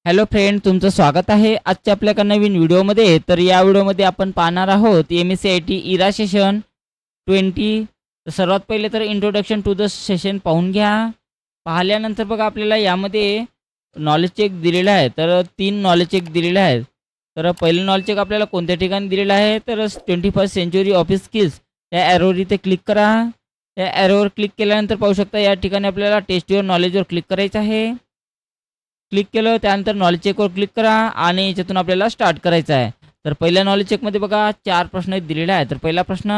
Hello friend, तुमचं स्वागत आहे आजच्या आपल्या एका नवीन व्हिडिओमध्ये. तर या व्हिडिओमध्ये आपण पाहणार आहोत MSc IT इरा सेशन 20. तर सर्वात पहिले तर इंट्रोडक्शन टू द सेशन पाहून घ्या. पाहिल्यानंतर बघा आपल्याला यामध्ये नॉलेज चेक दिलेला आहे. तर 3 नॉलेज चेक दिलेले आहेत. तर पहिलं नॉलेज चेक आपल्याला कोणत्या ठिकाणी दिलेलं आहे, तर 21st सेंचुरी ऑफिस स्किल्स या ॲरोवर इथे क्लिक करा. या ॲरोवर क्लिक केल्यानंतर पाहू शकता या ठिकाणी आपल्याला टेस्ट युअर नॉलेजवर क्लिक करायचं आहे. क्लिक केलं त्यानंतर नॉलेज चेकवर क्लिक करा आणि याच्यातून आपल्याला स्टार्ट करायचं आहे. तर पहिल्या नॉलेज चेकमध्ये बघा 4 प्रश्न दिलेले आहेत. तर पहिला प्रश्न,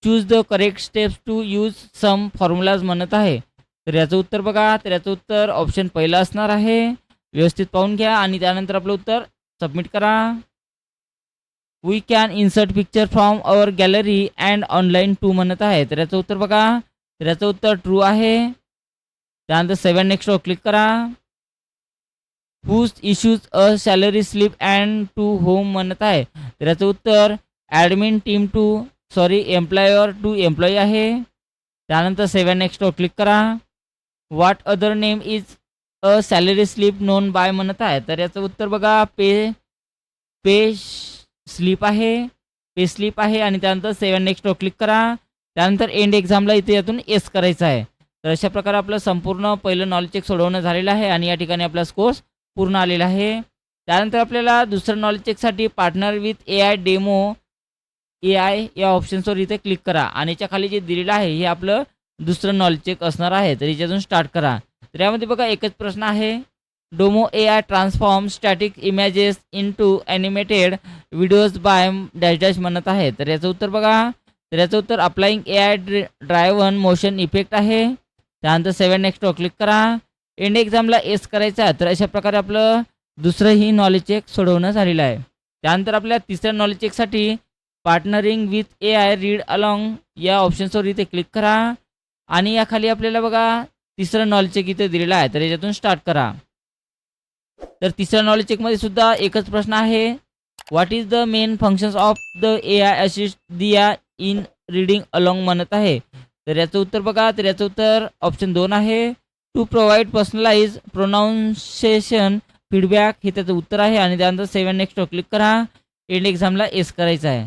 choose the correct steps to use some formulas म्हणत आहे. तर याचं उत्तर बघा, तर याचं उत्तर ऑप्शन पहिला असणार आहे. व्यवस्थित पाहून घ्या आणि त्यानंतर आपलं उत्तर सबमिट करा. We can insert picture from our gallery and online to म्हणत आहे. तर याचं उत्तर बघा, तर याचं उत्तर ट्रू आहे. त्यानंतर 7 नेक्स्टवर क्लिक करा. Who issues a salary slip and to home म्हणत आहे. तर याचं उत्तर admin team to employer to employee आहे. त्यानंतर 7 नेक्स्टवर क्लिक करा. What other name is a salary slip known by म्हणत आहे. तर याचं उत्तर बघा पे पे स्लिप आहे, पे स्लिप आहे. आणि त्यानंतर 7 नेक्स्टवर क्लिक करा. त्यानंतर एंड एक्झामला इथे यातून एस करायचं आहे. तर अशा प्रकारे आपलं संपूर्ण पहिलं नॉलेज चेक सोडवणं झालेलं आहे आणि या ठिकाणी आपला स्कोर पूर्ण आलेला आहे. त्यानंतर आपल्याला दुसरं नॉलेज चेकसाठी partner with AI demo AI या ऑप्शन्सवर इथे क्लिक करा आणि याच्या खाली जे दिलेलं आहे हे आपलं दुसरं नॉलेज चेक असणार आहे. तर याच्यातून स्टार्ट करा. तर यामध्ये बघा एकच प्रश्न आहे. डोमो AI transform static images into animated videos bye dash dash म्हणत आहे. तर याचं उत्तर बघा, तर याचं उत्तर applying AI driven motion effect आहे. त्यानंतर 7 नेक्स्टवर क्लिक करा. एंड एक्झामला एस करायचा आहे. तर अशा प्रकारे आपलं दुसरंही नॉलेज चेक सोडवणं झालेलं आहे. त्यानंतर आपल्या तिसऱ्या नॉलेज चेकसाठी partnering with AI read along या ऑप्शन्सवर इथे क्लिक करा आणि याखाली आपल्याला बघा तिसरं नॉलेज चेक इथे दिलेलं आहे. तर याच्यातून स्टार्ट करा. तर तिसऱ्या नॉलेज चेकमध्ये सुद्धा एकच प्रश्न आहे. What is the main functions of the AI assist Diya in reading along म्हणत आहे. तर याचं उत्तर बघा, तर याचं उत्तर ऑप्शन 2 आहे. To provide personalise pronunciation feedback हे त्याचं उत्तर आहे. आणि त्यानंतर 7 नेक्स्टवर क्लिक करा. एंड एक्झामला एस करायचं आहे.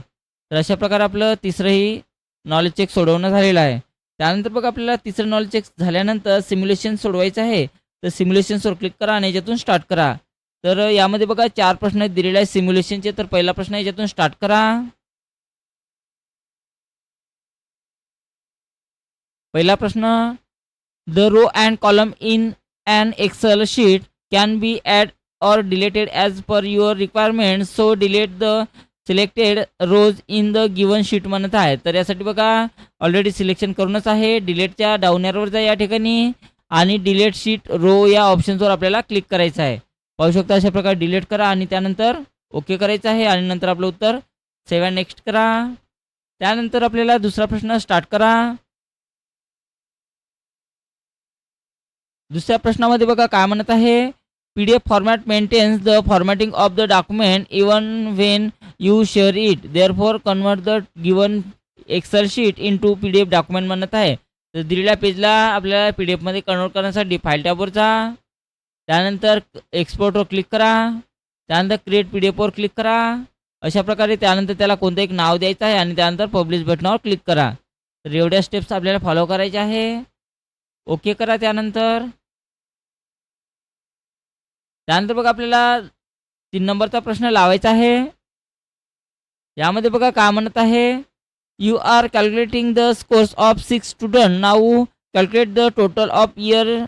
तर अशा प्रकारे आपलं तिसरंही नॉलेज चेक सोडवणं झालेलं आहे. त्यानंतर बघा आपल्याला तिसरं नॉलेज चेक झाल्यानंतर सिम्युलेशन सोडवायचं आहे. तर सिम्युलेशन्सवर क्लिक करा आणि याच्यातून स्टार्ट करा. तर यामध्ये बघा 4 प्रश्न दिलेले आहेत सिम्युलेशनचे. तर पहिला प्रश्न याच्यातून स्टार्ट करा. पहिला प्रश्न, the row and column in an Excel sheet can be add or deleted as per your requirement, so delete the selected rows in the given sheet म्हणत आहे. तर यासाठी बघा ऑलरेडी सिलेक्शन करूनच आहे. डिलीटच्या डाऊन एरोवर जा या ठिकाणी आणि डिलीट शीट रो या ऑप्शन्सवर आपल्याला क्लिक करायचं आहे. पाहू शकता अशा प्रकारे डिलीट करा आणि त्यानंतर ओके करायचं आहे आणि नंतर आपलं उत्तर 7 नेक्स्ट करा. त्यानंतर आपल्याला दुसरा प्रश्न स्टार्ट करा. दुसऱ्या प्रश्नामध्ये बघा काय म्हणत आहे. PDF format maintains the formatting of the document even when you share it, therefore convert the given Excel sheet into PDF document म्हणत आहे. तर दिलेल्या पेजला आपल्याला PDF मध्ये कन्वर्ट करण्यासाठी फाईल टॅबवर जा. त्यानंतर एक्सपोर्टवर क्लिक करा. त्यानंतर क्रिएट PDFवर क्लिक करा. अशा प्रकारे त्यानंतर त्याला कोणतं एक नाव द्यायचं आहे आणि त्यानंतर पब्लिश बटनावर क्लिक करा. तर एवढ्या स्टेप्स आपल्याला फॉलो करायच्या आहे. ओके करा. त्यानंतर बघा आपल्याला 3 नंबरचा प्रश्न लावायचा आहे. यामध्ये बघा काय म्हणत आहे. You are calculating the scores of 6 student, now calculate the total of year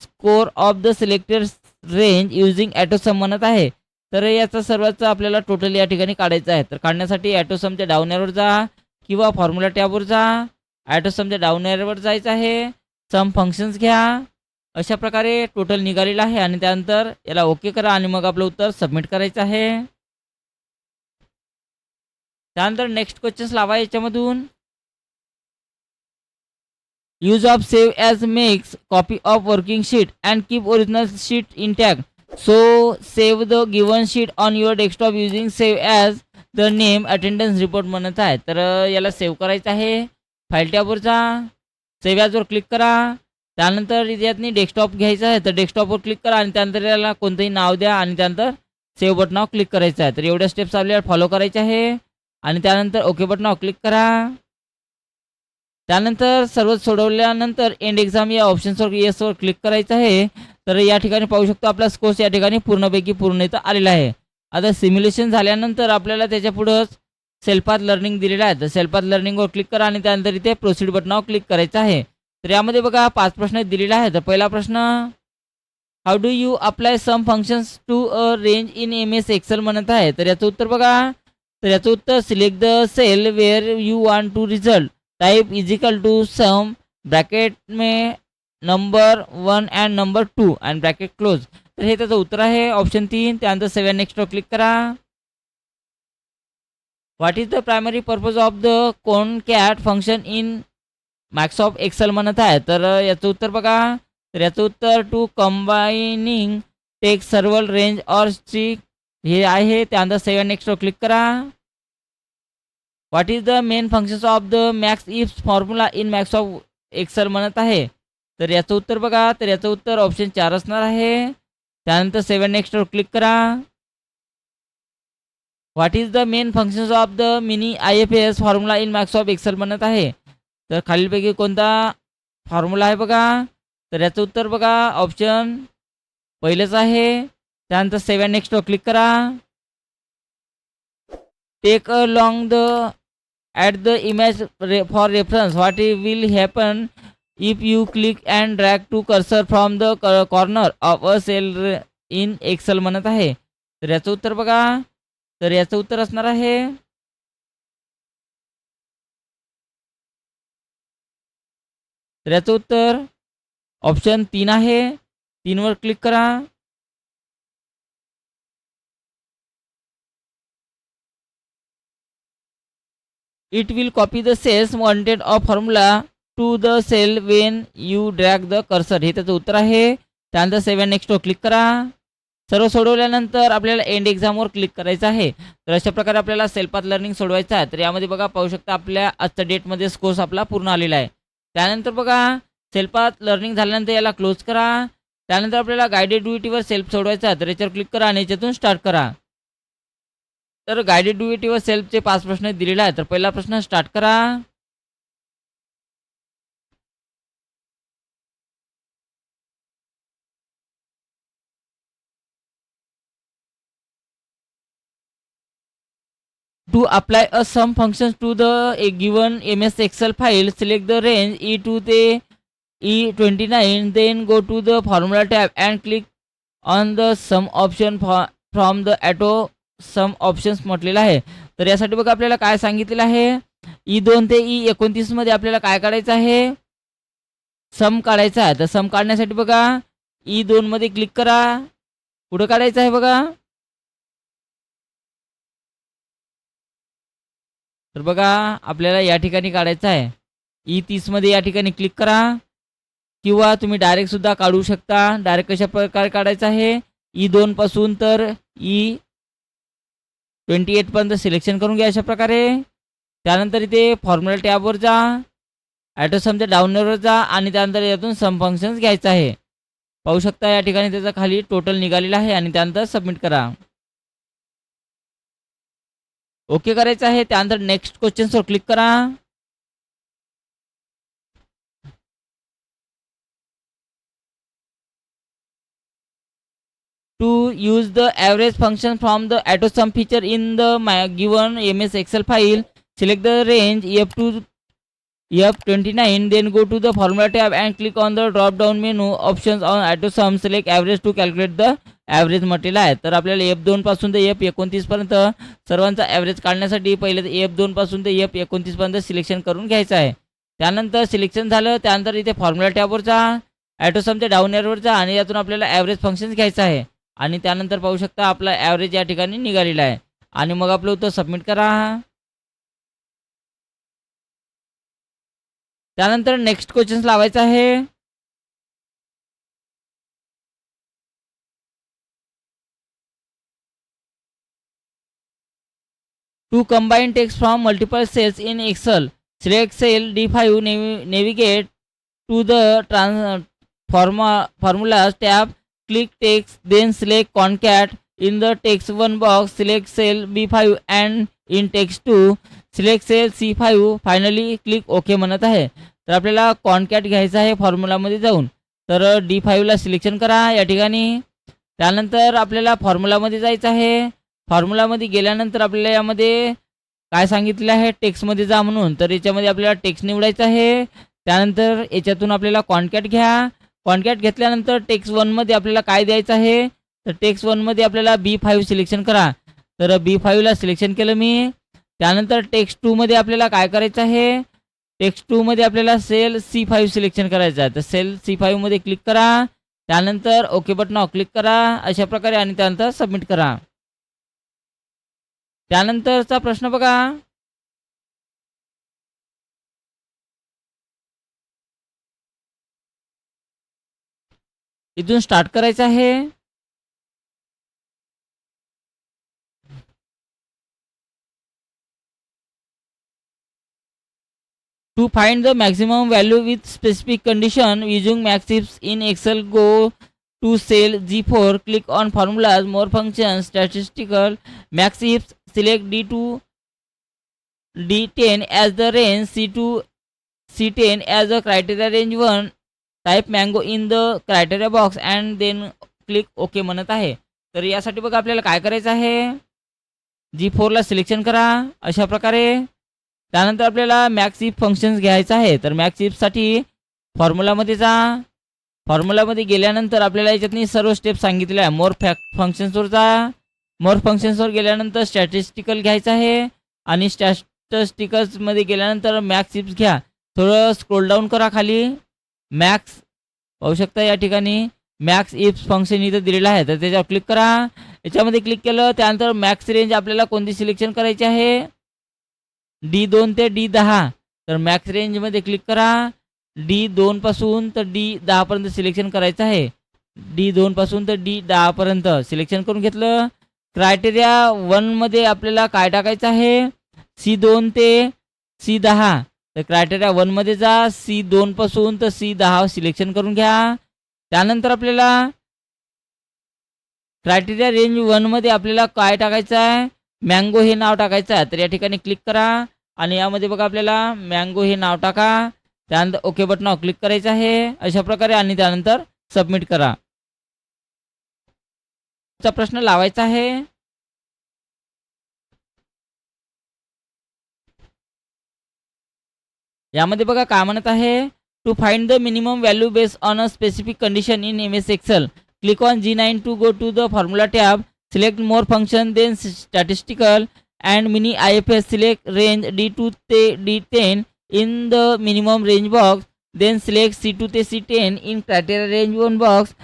score of the selected range using AutoSum म्हणत आहे. तर याचा सर्वांचा आपल्याला टोटल या ठिकाणी काढायचं आहे. तर काढण्यासाठी ॲटोसमच्या डाऊन एरोवर जा किंवा फॉर्म्युला टॅबवर जा. ॲटोसमच्या डाऊन एरोवर जायचं आहे. सम फंक्शन्स घ्या. अशा प्रकारे टोटल निघालेलं आहे आणि त्यानंतर याला ओके करा आणि मग आपलं उत्तर सबमिट करायचं आहे. त्यानंतर नेक्स्ट क्वेश्चन्स लावा याच्यामधून. Use of save as makes copy of working sheet and keep original sheet intact, so save the given sheet on your desktop using save as the name attendance report म्हणत आहे. तर याला save करायचं आहे. File टॅबवर जा. Save ॲजवर click करा. त्यानंतर यातनी डेस्कटॉप घ्यायचा आहे तर डेस्कटॉपवर क्लिक करा आणि त्यानंतर याला कोणतंही नाव द्या आणि त्यानंतर सेव्ह बटनावर क्लिक करायचं आहे. तर एवढ्या स्टेप्स आपल्याला फॉलो करायचे आहे आणि त्यानंतर ओके बटनावर क्लिक करा. त्यानंतर सर्व सोडवल्यानंतर एंड एक्झाम या ऑप्शन्सवर येसवर क्लिक करायचं आहे. तर या ठिकाणी पाहू शकतो आपला स्कोर्स या ठिकाणी पूर्णपैकी पूर्ण इथं आलेला आहे. आता सिम्युलेशन झाल्यानंतर आपल्याला त्याच्या पुढंच सेल्फ पाथ लर्निंग दिलेलं आहे. तर सेल्फ पाथ लर्निंगवर क्लिक करा आणि त्यानंतर इथे प्रोसीड बटनावर क्लिक करायचं आहे. तर यामध्ये बघा 5 प्रश्न दिलेले आहेत. तर पहिला प्रश्न, how do you apply sum functions to a range in MS Excel म्हणत आहे. तर याचं उत्तर बघा. तर याचं उत्तर, select the cell where you want to result, type is equal to sum bracket में number 1 and number 2 and bracket close. तर हे त्याचं उत्तर आहे ऑप्शन 3. त्यानंतर 7 नेक्स्टवर क्लिक करा. What is the primary purpose of the CONCAT function in Microsoft Excel म्हणत आहे. तर याचं उत्तर बघा. तर याचं उत्तर, to combining text several range or string हे आहे. त्यानंतर 7 नेक्स्टवर क्लिक करा. What is the main functions of the max if formula in Microsoft Excel म्हणत आहे. तर याचं उत्तर बघा. तर याचं उत्तर ऑप्शन 4 असणार आहे. त्यानंतर 7 नेक्स्टवर क्लिक करा. What is the main functions of the mini IFS formula in Microsoft Excel म्हणत आहे. तर खालीलपैकी कोणता फॉर्म्युला आहे बघा. तर याचं उत्तर बघा ऑप्शन पहिलेच आहे. त्यानंतर 7 नेक्स्टवर क्लिक करा. Take a long the at the image for reference, what will happen if you click and drag to cursor from the corner of a cell in Excel म्हणत आहे. तर याचं उत्तर बघा. तर याचं उत्तर असणार आहे. तर याचं उत्तर ऑप्शन 3 आहे. 3वर क्लिक करा. It will copy the cells wanted of formula to the cell when you drag the cursor. हे त्याचं उत्तर आहे. त्यानंतर 7 नेक्स्टवर क्लिक करा. सर्व सोडवल्यानंतर आपल्याला एंड एक्झामवर क्लिक करायचं आहे. तर अशा प्रकारे आपल्याला सेल्फ पाथ लर्निंग सोडवायचं आहे. तर यामध्ये बघा पाहू शकता आपल्या आजच्या डेटमध्ये स्कोर्स आपला पूर्ण आलेला आहे. त्यानंतर बघा सेल्फ पाथ लर्निंग झाल्यानंतर याला क्लोज करा. त्यानंतर आपल्याला गायडेड ड्युटीवर सेल्फ सोडवायचा आहे. तर याच्यावर क्लिक करा आणि याच्यातून स्टार्ट करा. तर गायडेड ड्युटीवर सेल्फचे 5 प्रश्न दिलेले आहेत. तर पहिला प्रश्न स्टार्ट करा. To apply a sum functions to the a given MS Excel file, select the range E to the E29, then go to the formula tab and click on the sum option from the auto sum options म्हटलेलं आहे. तर यासाठी बघा आपल्याला काय सांगितलेलं आहे. E2 ते E29 मध्ये आपल्याला काय काढायचं आहे, सम काढायचा आहे. तर सम काढण्यासाठी बघा E2 मध्ये क्लिक करा. पुढे काढायचं आहे बघा. तर बघा आपल्याला या ठिकाणी काढायचं आहे. E30 मध्ये या ठिकाणी क्लिक करा किंवा तुम्ही डायरेक्ट सुद्धा काढू शकता. डायरेक्ट कशा प्रकारे काढायचं आहे, E2 पासून तर E28 पर्यंत सिलेक्शन करून घ्या अशा प्रकारे. त्यानंतर इथे फॉर्म्युला टॅबवर जा, ॲटो समच्या डाउनवर जा आणि त्यानंतर यातून सम फंक्शन्स घ्यायचं आहे. पाहू शकता या ठिकाणी त्याचा खाली टोटल निघालेला आहे आणि त्यानंतर सबमिट करा. ओके करायचं आहे. त्यानंतर नेक्स्ट क्वेश्चन्सवर क्लिक करा. To use the average function from the AutoSum feature in the given MS Excel file, select the range F to F29, then go to the formula tab and click on the drop down menu options on AutoSum, select average to calculate the average म्हटलेलं आहे. तर आपल्याला F2 पासून ते F29 पर्यंत सर्वांचा average काढण्यासाठी पहिले F2 पासून ते F29 पर्यंत सिलेक्शन करून घ्यायचं आहे. त्यानंतर सिलेक्शन झालं त्यानंतर इथे फॉर्म्युला टॅबवर जा, ॲटोसमच्या डाऊन एअरवर जा आणि यातून आपल्याला ॲव्हरेज फंक्शन घ्यायचं आहे. आणि त्यानंतर पाहू शकता आपला ॲव्हरेज या ठिकाणी निघालेला आहे. आणि मग आपलं उत्तर सबमिट करा. त्यानंतर नेक्स्ट क्वेश्चन्स लावायचा आहे. To combine text from multiple cells in Excel, select cell D5, navigate to the formulas tab, click text, then select concat. In the text 1 box, select cell B5 and in text 2, select cell C5. Finally click okay म्हणत आहे. तर आपल्याला concat घ्यायचा आहे फॉर्म्युलामध्ये जाऊन. तर D5ला selection करा या ठिकाणी. त्यानंतर आपल्याला फॉर्म्युलामध्ये जायचं आहे. फॉर्म्युलामध्ये गेल्यानंतर आपल्याला यामध्ये काय सांगितलं आहे, टेक्स्टमध्ये जा म्हणून. तर याच्यामध्ये आपल्याला टेक्स्ट निवडायचं आहे. त्यानंतर याच्यातून आपल्याला कॉनकॅट घ्या. कॉनकॅट घेतल्यानंतर टेक्स्ट 1मध्ये आपल्याला काय द्यायचं आहे, तर टेक्स्ट 1मध्ये आपल्याला B5 सिलेक्शन करा. तर B5ला सिलेक्शन केलं मी. त्यानंतर टेक्स्ट 2मध्ये आपल्याला काय करायचं आहे, टेक्स्ट 2मध्ये आपल्याला सेल C5 सिलेक्शन करायचं आहे. तर सेल C5मध्ये क्लिक करा. त्यानंतर ओके बटनावर क्लिक करा अशा प्रकारे आणि त्यानंतर सबमिट करा. त्यानंतरचा प्रश्न बघा. इथून स्टार्ट करायचं आहे. To find the maximum value with specific condition using maxifs in Excel, go to cell G4, click on formulas, more functions, statistical, maxifs, select D2, D10 as the range, C2, C10 as the criteria range 1, type mango in the criteria box and then click OK म्हणत आहे. तर यासाठी बघा आपल्याला काय करायचं आहे, G4ला selection करा अशा प्रकारे. त्यानंतर आपल्याला मॅक्स इफ फंक्शन्स घ्यायचं आहे. तर मॅक्स इफसाठी फॉर्म्युलामध्ये जा. फॉर्म्युलामध्ये गेल्यानंतर आपल्याला याच्यातनी सर्व स्टेप सांगितले आहे. मोर फंक्शन्सवर जा. मोर फंक्शन्सवर गेल्यानंतर स्टॅटिस्टिकल घ्यायचं आहे आणि स्टॅटिस्टिकल्समध्ये गेल्यानंतर मॅक्स इफ्स घ्या. थोडं स्क्रोल डाऊन करा खाली. मॅक्स पाहू शकता या ठिकाणी मॅक्स इफ्स फंक्शन इथं दिलेलं आहे. तर त्याच्यावर क्लिक करा. याच्यामध्ये क्लिक केलं त्यानंतर मॅक्स रेंज आपल्याला कोणती सिलेक्शन करायची आहे, D2 ते D10. तर मॅक्स रेंजमध्ये क्लिक करा. D2 पासून तर D10 पर्यंत सिलेक्शन करायचं आहे. D2 पासून तर D10 पर्यंत सिलेक्शन करून घेतलं. क्रायटेरिया 1मध्ये आपल्याला काय टाकायचं आहे, C2 ते C10. तर क्रायटेरिया 1मध्ये जा. C2 पासून तर C10 सिलेक्शन करून घ्या. त्यानंतर आपल्याला क्रायटेरिया रेंज 1मध्ये आपल्याला काय टाकायचं आहे, मँगो हे नाव टाकायचं आहे. तर या ठिकाणी क्लिक करा आणि यामध्ये बघा आपल्याला मँगो हे नाव टाका. त्यानंतर ओके बटनावर क्लिक करायचं आहे अशा प्रकारे आणि त्यानंतर सबमिट करा. चा प्रश्न लावायचा आहे. यामध्ये बघा काय म्हणत आहे, to find the minimum value based on a specific condition in MS Excel, click on G9 to go to the formula tab, select more function, then statistical and mini IFS, select range D2 ते D10 in the minimum range box, then select C2 ते C10 in criteria range 1 box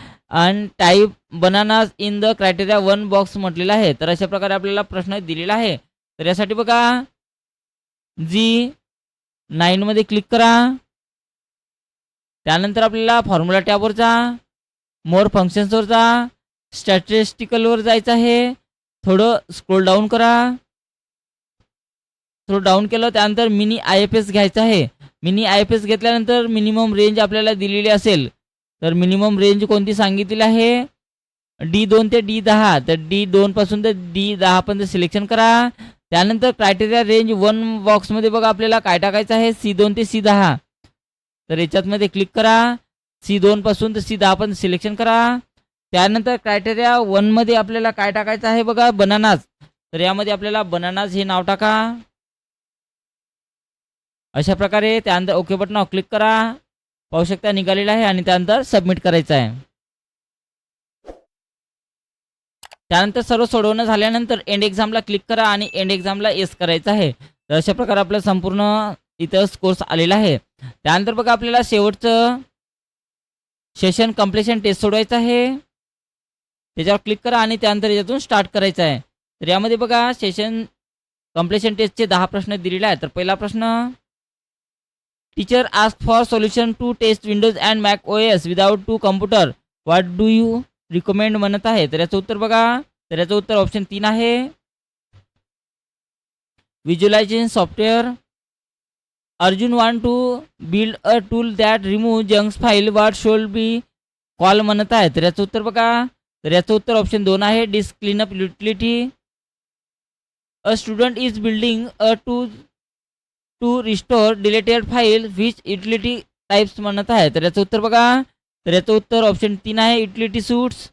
and type bananas in the criteria 1 box म्हटलेलं आहे. तर अशा प्रकारे आपल्याला प्रश्न दिलेला आहे. तर यासाठी बघा G9 मध्ये क्लिक करा. त्यानंतर आपल्याला फॉर्म्युला टॅबवर जा, मोर फंक्शन्सवर जा, स्टॅटिस्टिकलवर जायचं आहे. थोडं स्क्रोल डाऊन करा. थोडं डाऊन केलं त्यानंतर मिनी IFS घ्यायचं आहे. मिनी IFS घेतल्यानंतर मिनिमम रेंज आपल्याला दिलेली असेल. तर मिनिमम रेंज कोणती सांगितलेली आहे, D2 ते D10. तर D2 पासून तर D10 पर्यंत सिलेक्शन करा. त्यानंतर क्रायटेरिया रेंज 1 बॉक्समध्ये बघा आपल्याला काय टाकायचं आहे, C2 ते C10. तर याच्यातमध्ये क्लिक करा. C2 पासून तर C10 पर्यंत सिलेक्शन करा. त्यानंतर क्रायटेरिया 1मध्ये आपल्याला काय टाकायचं आहे बघा, बनानाज. तर यामध्ये आपल्याला बनानाज हे नाव टाका अशा प्रकारे. त्यानंतर ओके बटनावर क्लिक करा. पाहू शकता निघालेलं आहे आणि त्यानंतर सबमिट करायचं आहे. त्यानंतर सर्व सोडवणं झाल्यानंतर एंड एक्झामला क्लिक करा आणि एंड एक्झामला येस करायचं आहे. तर अशा प्रकारे आपला संपूर्ण इथं कोर्स आलेला आहे. त्यानंतर बघा आपल्याला शेवटचं सेशन कंप्लीशन टेस्ट सोडवायचं आहे. त्याच्यावर क्लिक करा आणि त्यानंतर याच्यातून स्टार्ट करायचं आहे. तर यामध्ये बघा सेशन कंप्लीशन टेस्टचे 10 प्रश्न दिलेले आहेत. तर पहिला प्रश्न, teacher ask for solution to test Windows and Mac OS without to computer, what do you recommend म्हणत आहे. तर याचं उत्तर बघा. तर याचं उत्तर ऑप्शन 3 आहे, visualisation software. Arjun want to build a tool that remove junks file what should be call म्हणत आहे. तर याचं उत्तर बघा. तर याचं उत्तर ऑप्शन 2 आहे, disk cleanup utility. A student is building a to restore deleted file which utility types म्हणत आहे. तर याचं उत्तर बघा. तर याचं उत्तर ऑप्शन 3 आहे, utility suites.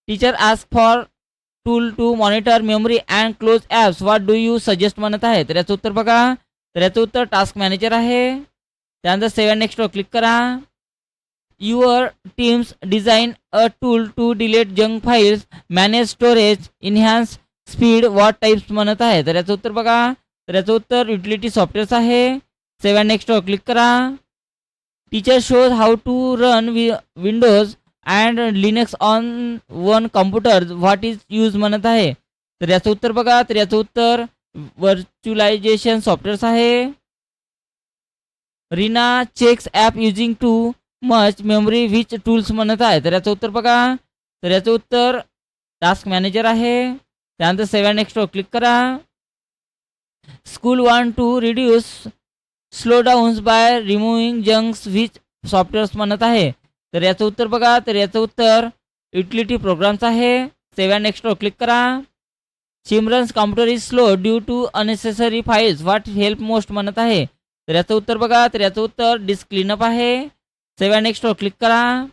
Teacher ask for tool to monitor memory and close apps what do you suggest म्हणत आहे. तर याचं उत्तर बघा. तर याचं उत्तर टास्क मॅनेजर आहे. त्यानंतर सेव्ह नेक्स्टवर क्लिक करा. Your teams design a tool to delete junk files, manage storage, enhance speed what types म्हणत आहे. तर याचं उत्तर बघा. तर याचं उत्तर युटिलिटी सॉफ्टवेअर्स आहे. सेव्ह नेक्स्टवर क्लिक करा. Teacher shows how to run Windows and Linux on one computer what is use म्हणत आहे. तर याचं उत्तर बघा. तर याचं उत्तर व्हर्च्युअलायझेशन सॉफ्टवेअर्स आहे. Reena checks app using too much memory which tools म्हणत आहे. तर याचं उत्तर बघा. तर याचं उत्तर टास्क मॅनेजर आहे. त्यानंतर सेव्ह नेक्स्टवर क्लिक करा. School want to reduce slow downs by removing junks which softwares म्हणत आहे. तर याचं उत्तर बघा. तर याचं उत्तर युटिलिटी प्रोग्राम्स आहे. सेव्ह नेक्स्टवर क्लिक करा. Simran's computer is slow due to unnecessary files what help most म्हणत आहे. तर याचं उत्तर बघा. तर याचं उत्तर डिस्क क्लीनअप आहे. सेव्ह नेक्स्टवर क्लिक करा.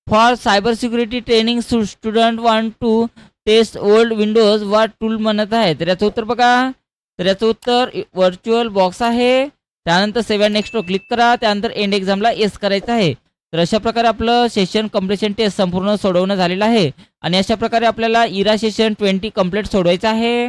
For cyber security training student want to taste old Windows what tool म्हणत आहे. तर याचं उत्तर बघा. तर याचं उत्तर व्हर्च्युअल बॉक्स आहे. त्यानंतर सेव्ह नेक्स्टवर क्लिक करा. त्यानंतर एंड एक्झामला येस करायचं आहे. तर अशा प्रकारे आपलं सेशन कम्प्लिशन टेस्ट संपूर्ण सोडवणं झालेलं आहे. आणि अशा प्रकारे आपल्याला इरा सेशन 20 कंप्लीट सोडवायचं आहे.